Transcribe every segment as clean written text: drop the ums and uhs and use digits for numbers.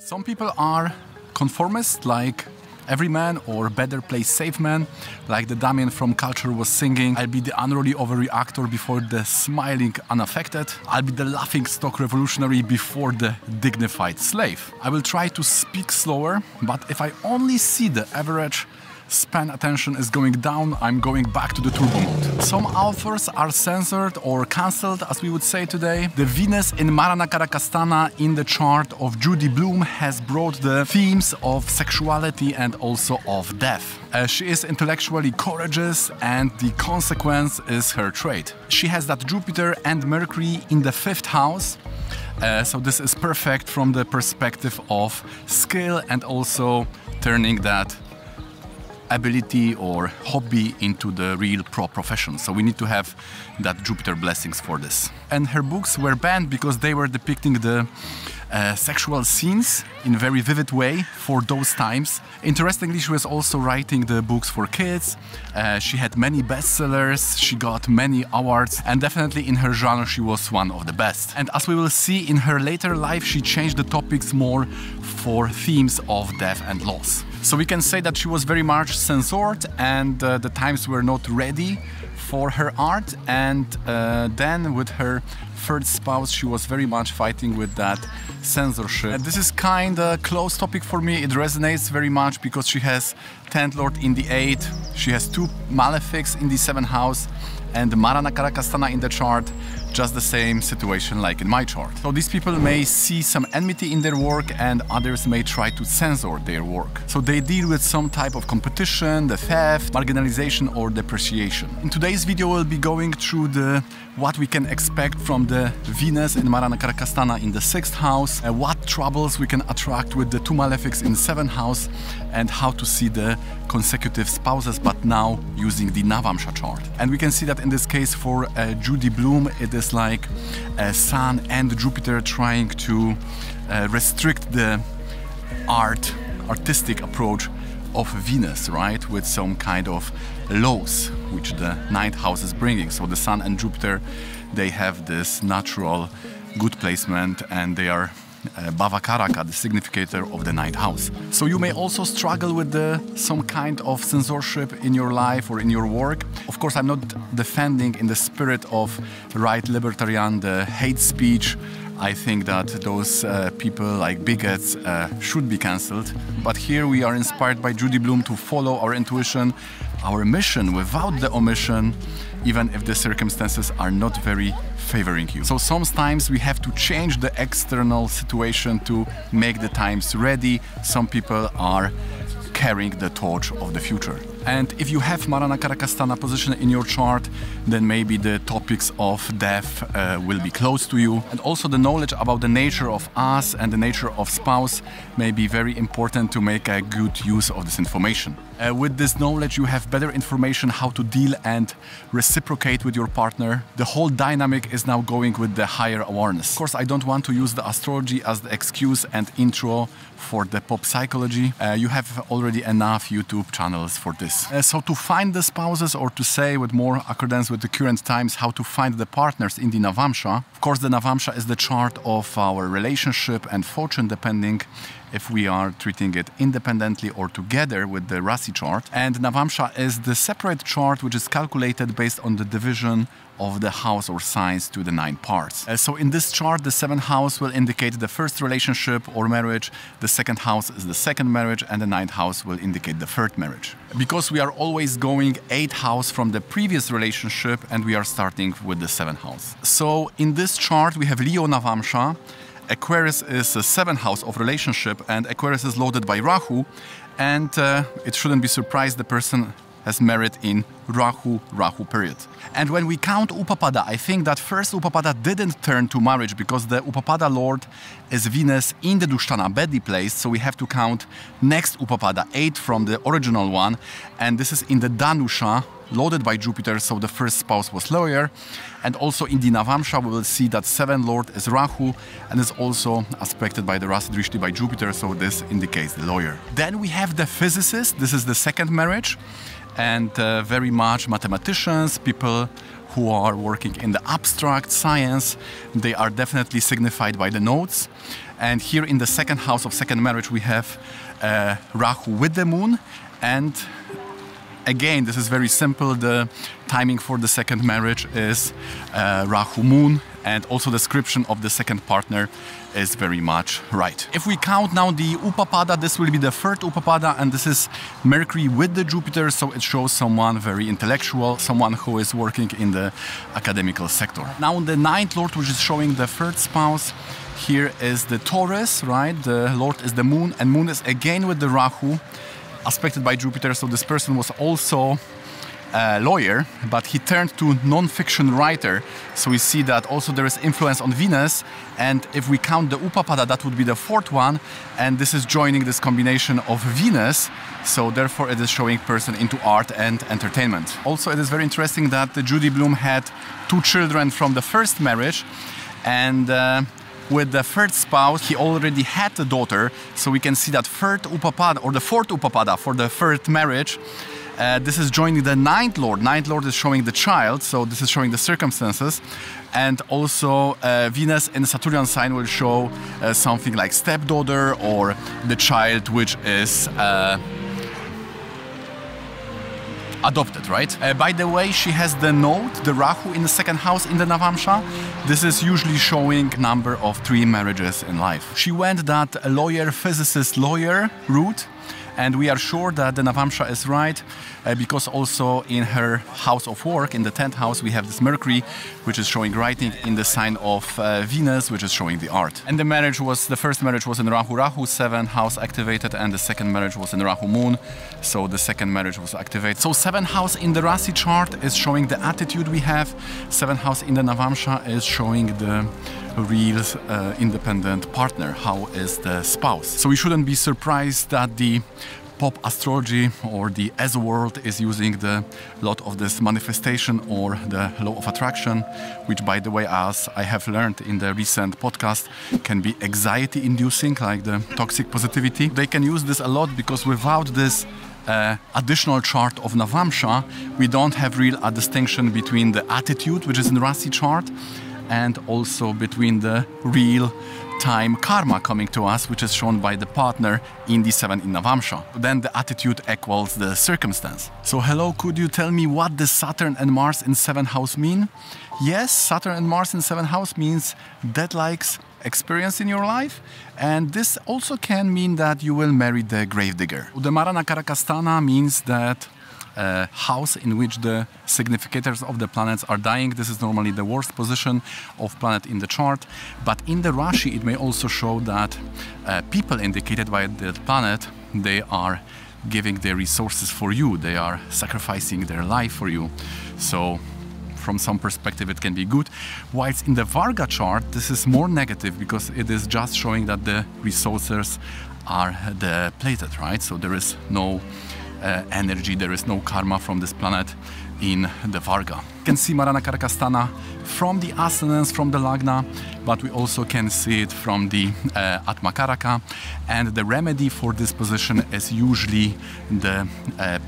Some people are conformist, like every man, or better play safe man, like the Damien from Culture was singing. I'll be the unruly overreactor before the smiling unaffected. I'll be the laughing stock revolutionary before the dignified slave. I will try to speak slower, but if I only see the average span attention is going down, I'm going back to the turbo mode. Some authors are censored or cancelled, as we would say today. The Venus in Marana-Karakastana in the chart of Judy Blume has brought the themes of sexuality and also of death. She is intellectually courageous, and the consequence is her trait. She has that Jupiter and Mercury in the 5th house. So this is perfect from the perspective of skill and also turning that ability or hobby into the real profession. So we need to have that Jupiter blessings for this. And her books were banned because they were depicting the sexual scenes in a very vivid way for those times. Interestingly, she was also writing the books for kids. She had many bestsellers, she got many awards, and definitely in her genre she was one of the best. And as we will see in her later life, she changed the topics more for themes of death and loss. So we can say that she was very much censored, and the times were not ready for her art. And then with her third spouse, she was very much fighting with that censorship. And this is kind of close topic for me. It resonates very much because she has 10th Lord in the 8th, she has 2 malefics in the 7th house, and the Marana-Karakastana in the chart, just the same situation like in my chart. So these people may see some enmity in their work, and others may try to censor their work. So they deal with some type of competition, the theft, marginalization or depreciation. In today's video we'll be going through what we can expect from the Venus in Marana-Karakastana in the 6th house, what troubles we can attract with the 2 malefics in the 7th house, and how to see the consecutive spouses, but now using the Navamsa chart. And we can see that in this case for Judy Blume, it is like Sun and Jupiter trying to restrict the artistic approach of Venus, right? With some kind of laws which the 9th house is bringing. So the Sun and Jupiter, they have this natural good placement, and they are Bhavakaraka, the significator of the 9th house. So you may also struggle with some kind of censorship in your life or in your work. Of course, I'm not defending in the spirit of right libertarian the hate speech. I think that those people like bigots should be cancelled. But here we are inspired by Judy Blume to follow our intuition, our mission without the omission, even if the circumstances are not very favoring you. So sometimes we have to change the external situation to make the times ready. Some people are carrying the torch of the future. And if you have Marana-Karakastana position in your chart, then maybe the topics of death will be close to you. And also the knowledge about the nature of us and the nature of spouse may be very important to make a good use of this information. With this knowledge, you have better information how to deal and reciprocate with your partner. The whole dynamic is now going with the higher awareness. Of course, I don't want to use the astrology as the excuse and intro for the pop psychology. You have already enough YouTube channels for this. So to find the spouses, or to say with more accordance with the current times, how to find the partners in the Navamsa. Of course, the Navamsa is the chart of our relationship and fortune, depending if we are treating it independently or together with the Rasi chart. And Navamsa is the separate chart which is calculated based on the division of the house or signs to the 9 parts. So in this chart, the 7th house will indicate the first relationship or marriage, the 2nd house is the 2nd marriage, and the 9th house will indicate the 3rd marriage. Because we are always going 8th house from the previous relationship, and we are starting with the 7th house. So in this chart we have Leo Navamsa. Aquarius is the 7th house of relationship, and Aquarius is loaded by Rahu, and it shouldn't be surprised the person has married in Rahu period. And when we count Upapada, I think that first Upapada didn't turn to marriage because the Upapada lord is Venus in the Dushtana badly placed, so we have to count next Upapada, 8 from the original one, and this is in the Dhanusha, loaded by Jupiter, so the first spouse was lawyer. And also in the Navamsa we will see that 7th lord is Rahu and is also aspected by the Rasi Drishti by Jupiter, so this indicates the lawyer. Then we have the physicist, this is the 2nd marriage, and very much mathematicians, people who are working in the abstract science, they are definitely signified by the nodes. And here in the second house of second marriage we have Rahu with the moon, and again, this is very simple. The timing for the second marriage is Rahu moon, and also the description of the second partner is very much right. If we count now the Upapada, this will be the third Upapada, and this is Mercury with the Jupiter, so it shows someone very intellectual, someone who is working in the academical sector. Now the ninth lord, which is showing the third spouse, here is the Taurus, right? The lord is the moon, and moon is again with the Rahu, aspected by Jupiter, so this person was also a lawyer, but he turned to non-fiction writer. So we see that also there is influence on Venus, and if we count the Upapada, that would be the fourth one, and this is joining this combination of Venus, so therefore it is showing person into art and entertainment. Also, it is very interesting that the Judy Blume had 2 children from the first marriage, and with the third spouse, he already had a daughter, so we can see that third Upapada, or the fourth Upapada for the third marriage, this is joining the ninth lord. Ninth lord is showing the child, so this is showing the circumstances. And also Venus in the Saturnian sign will show something like stepdaughter or the child which is adopted, right? By the way, she has the node, the Rahu, in the second house in the Navamsa. This is usually showing number of 3 marriages in life. She went that lawyer, physicist, lawyer route, and we are sure that the Navamsa is right because also in her house of work, in the 10th house, we have this Mercury, which is showing writing in the sign of Venus, which is showing the art. And the marriage was, the first marriage was in Rahu, 7th house activated, and the second marriage was in Rahu moon, so the second marriage was activated. So 7th house in the Rasi chart is showing the attitude we have, 7th house in the Navamsa is showing the real independent partner, how is the spouse. So we shouldn't be surprised that the pop astrology or the ESO world is using the lot of this manifestation or the law of attraction, which, by the way, as I have learned in the recent podcast, can be anxiety inducing, like the toxic positivity. They can use this a lot because without this additional chart of Navamsa, we don't have real a distinction between the attitude, which is in the Rasi chart, and also between the real time karma coming to us, which is shown by the partner in D7 in Navamsa. Then the attitude equals the circumstance. So hello, could you tell me what the Saturn and Mars in 7th house mean? Yes, Saturn and Mars in 7th house means death-like experience in your life, and this also can mean that you will marry the gravedigger. The Marana Karakastana means that house in which the significators of the planets are dying. This is normally the worst position of planet in the chart, but in the Rashi it may also show that people indicated by the planet, they are giving their resources for you, they are sacrificing their life for you. So from some perspective it can be good, whilst in the Varga chart this is more negative because it is just showing that the resources are depleted, right? So there is no energy, there is no karma from this planet in the Varga. You can see Marana Karakastana from the ascendants, from the Lagna, but we also can see it from the Atma Karaka, and the remedy for this position is usually the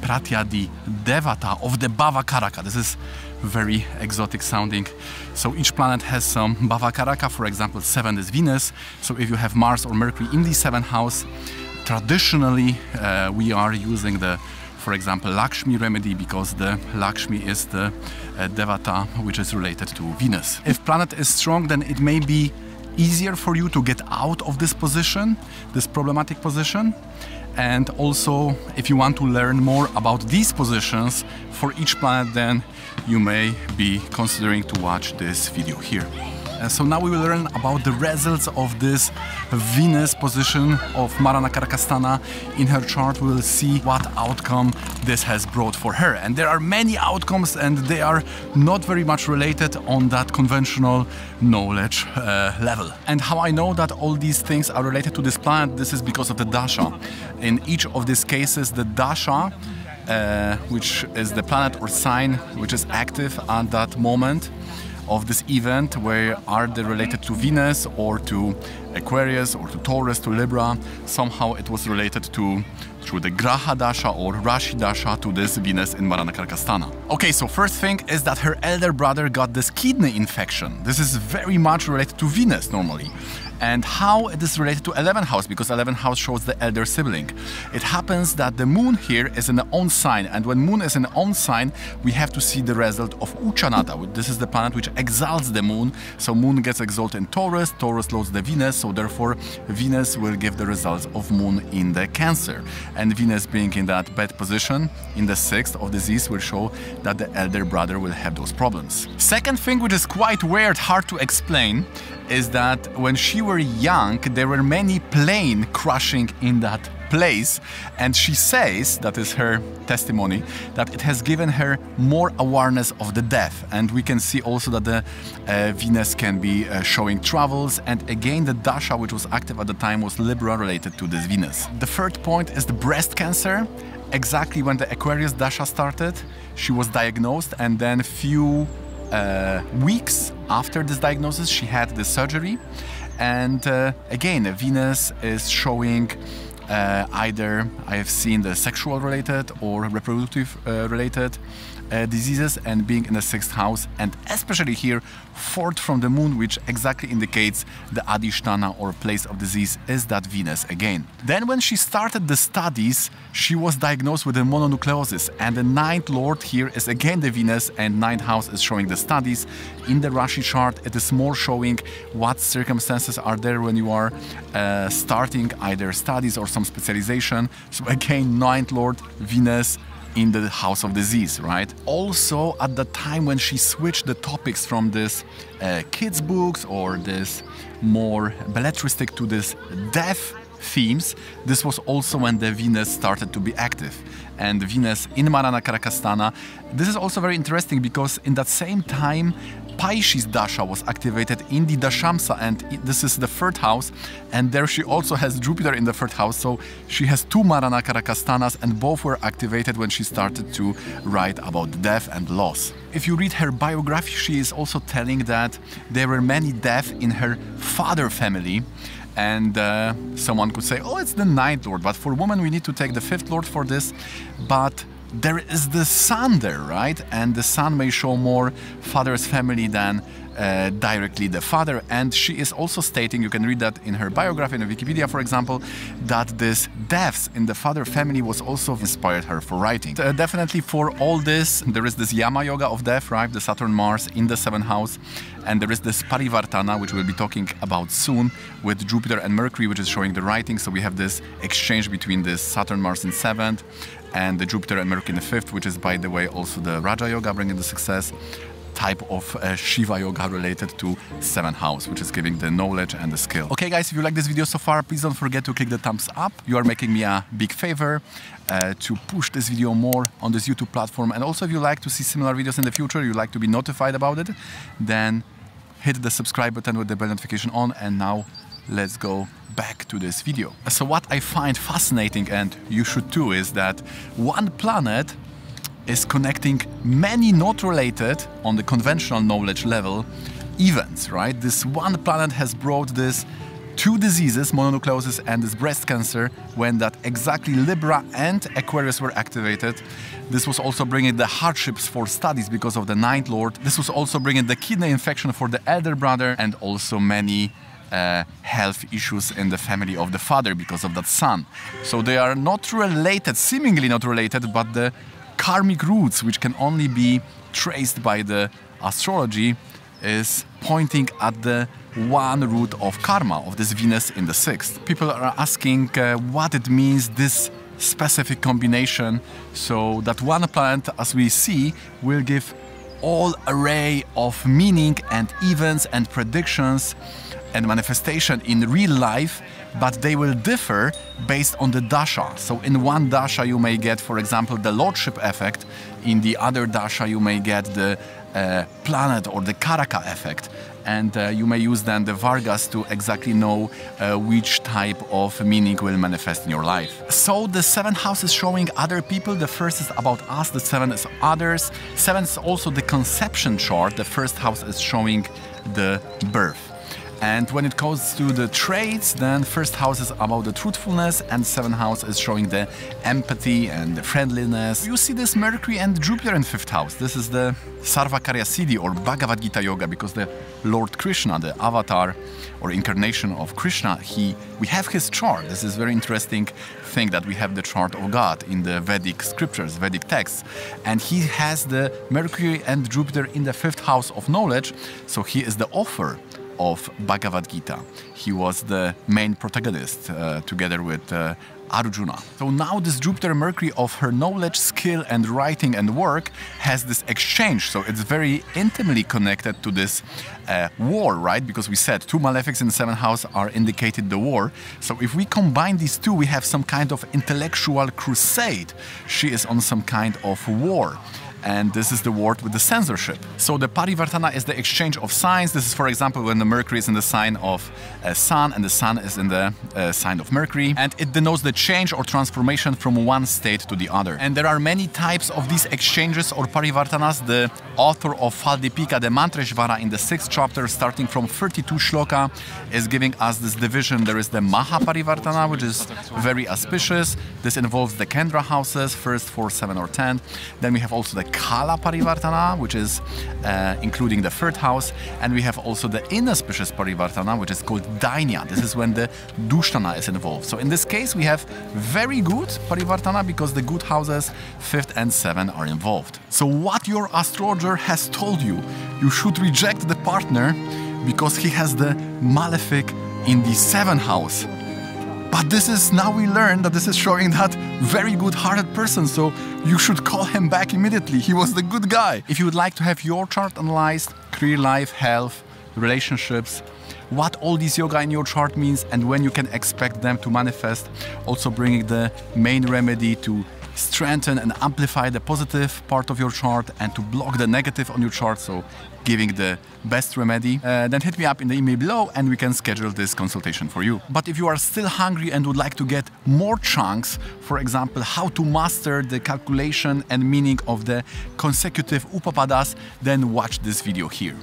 Pratyadi Devata of the Bhava Karaka. This is very exotic sounding. So each planet has some Bhava Karaka, for example 7 is Venus, so if you have Mars or Mercury in the 7th house, traditionally, we are using the, for example, Lakshmi remedy because the Lakshmi is the Devata which is related to Venus. If planet is strong, then it may be easier for you to get out of this position, this problematic position. And also, if you want to learn more about these positions for each planet, then you may be considering to watch this video here. So now we will learn about the results of this Venus position of Marana Karakastana in her chart. We will see what outcome this has brought for her. And there are many outcomes and they are not very much related on that conventional knowledge level. And how I know that all these things are related to this planet, this is because of the dasha. In each of these cases, the dasha, which is the planet or sign which is active at that moment of this event, where are they related to Venus or to Aquarius or to Taurus, to Libra. Somehow it was related to through the Graha Dasha or Rashi Dasha to this Venus in Marana Karkastana. Okay, so first thing is that her elder brother got this kidney infection. This is very much related to Venus normally. And how it is related to 11th house, because 11th house shows the elder sibling. It happens that the moon here is in the own sign, and when moon is in the own sign, we have to see the result of Uchanata. This is the planet which exalts the moon, so moon gets exalted in Taurus, Taurus loads the Venus, so therefore Venus will give the results of moon in the Cancer. And Venus being in that bad position, in the 6th of disease, will show that the elder brother will have those problems. Second thing, which is quite weird, hard to explain, is that when she were young, there were many planes crashing in that place, and she says, that is her testimony, that it has given her more awareness of the death. And we can see also that the Venus can be showing travels, and again the Dasha which was active at the time was Libra related to this Venus. The third point is the breast cancer. Exactly when the Aquarius Dasha started, she was diagnosed, and then few weeks after this diagnosis she had the surgery. And again, Venus is showing either I have seen the sexual related or reproductive related diseases, and being in the 6th house, and especially here 4th from the moon, which exactly indicates the Adhisthana or place of disease is that Venus again. Then when she started the studies, she was diagnosed with a mononucleosis, and the 9th lord here is again the Venus, and 9th house is showing the studies. In the Rashi chart it is more showing what circumstances are there when you are starting either studies or some specialization. So again 9th lord Venus in the house of disease, right? Also at the time when she switched the topics from this kids books or this more belletristic to this death themes, this was also when the Venus started to be active. And Venus in Marana Karkastana, this is also very interesting because in that same time Pisces Dasha was activated in the Dashamsa, and this is the 3rd house, and there she also has Jupiter in the 3rd house, so she has 2 Marana Karakastanas, and both were activated when she started to write about death and loss. If you read her biography, she is also telling that there were many deaths in her father family, and someone could say, oh, it's the 9th lord, but for women we need to take the 5th lord for this, but there is the sun there, right? And the sun may show more father's family than directly the father. And she is also stating, you can read that in her biography in Wikipedia, for example, that this deaths in the father family was also inspired her for writing. Definitely for all this, there is this Yama Yoga of death, right? The Saturn-Mars in the 7th house. And there is this Parivartana, which we'll be talking about soon, with Jupiter and Mercury, which is showing the writing. So we have this exchange between this Saturn-Mars in 7th and the Jupiter and Mercury in the 5th, which is, by the way, also the Raja Yoga, bringing the success type of Shiva Yoga related to 7th house, which is giving the knowledge and the skill. Okay guys, if you like this video so far, please don't forget to click the thumbs up. You are making me a big favor to push this video more on this YouTube platform. And also if you like to see similar videos in the future, you like to be notified about it, then hit the subscribe button with the bell notification on. And now let's go back to this video. So what I find fascinating, and you should too, is that one planet is connecting many not related on the conventional knowledge level events, right? This one planet has brought this 2 diseases, mononucleosis and this breast cancer, when that exactly Libra and Aquarius were activated. This was also bringing the hardships for studies because of the 9th lord. This was also bringing the kidney infection for the elder brother, and also many health issues in the family of the father because of that son. So they are not related, seemingly not related, but the karmic roots, which can only be traced by the astrology, is pointing at the one root of karma, of this Venus in the 6th. People are asking what it means, this specific combination, so that one planet, as we see, will give all array of meaning and events and predictions and manifestation in real life, but they will differ based on the dasha. So in one dasha you may get, for example, the lordship effect. In the other dasha you may get the planet or the karaka effect. And you may use then the Vargas to exactly know which type of meaning will manifest in your life. So the 7th house is showing other people. The 1st is about us, the 7th is others. 7th is also the conception chart. The 1st house is showing the birth. And when it comes to the traits, then first house is about the truthfulness and seventh house is showing the empathy and the friendliness. You see this Mercury and Jupiter in fifth house. This is the Sarvakarya Siddhi or Bhagavad Gita Yoga, because the Lord Krishna, the avatar or incarnation of Krishna, we have his chart. This is very interesting thing that we have the chart of God in the Vedic scriptures, Vedic texts. And he has the Mercury and Jupiter in the fifth house of knowledge. So he is the author of Bhagavad Gita. He was the main protagonist together with Arjuna. So now this Jupiter-Mercury of her knowledge, skill and writing and work has this exchange. So it's very intimately connected to this war, right? Because we said two malefics in the seventh house are indicated the war. So if we combine these two, we have some kind of intellectual crusade. She is on some kind of war. And this is the word with the censorship. So the parivartana is the exchange of signs. This is, for example, when the Mercury is in the sign of Sun and the Sun is in the sign of Mercury. And it denotes the change or transformation from one state to the other. And there are many types of these exchanges or parivartanas. The author of Faldipika, the Mantreshvara, in the 6th chapter, starting from 32 shloka, is giving us this division. There is the Maha Parivartana, which is very auspicious. This involves the Kendra houses, first 4, 7 or 10. Then we have also the Kala Parivartana, which is including the 3rd house, and we have also the inauspicious Parivartana, which is called Dainya. This is when the Dushtana is involved. So in this case, we have very good Parivartana because the good houses 5th and 7 are involved. So what your astrologer has told you, you should reject the partner because he has the malefic in the 7th house. But this is, now we learn that this is showing that very good-hearted person, so you should call him back immediately. He was the good guy. If you would like to have your chart analyzed, career life, health, relationships, what all these yoga in your chart means and when you can expect them to manifest, also bringing the main remedy to strengthen and amplify the positive part of your chart and to block the negative on your chart, so giving the best remedy, then hit me up in the email below and we can schedule this consultation for you. But if you are still hungry and would like to get more chunks, for example, how to master the calculation and meaning of the consecutive upapadas, then watch this video here.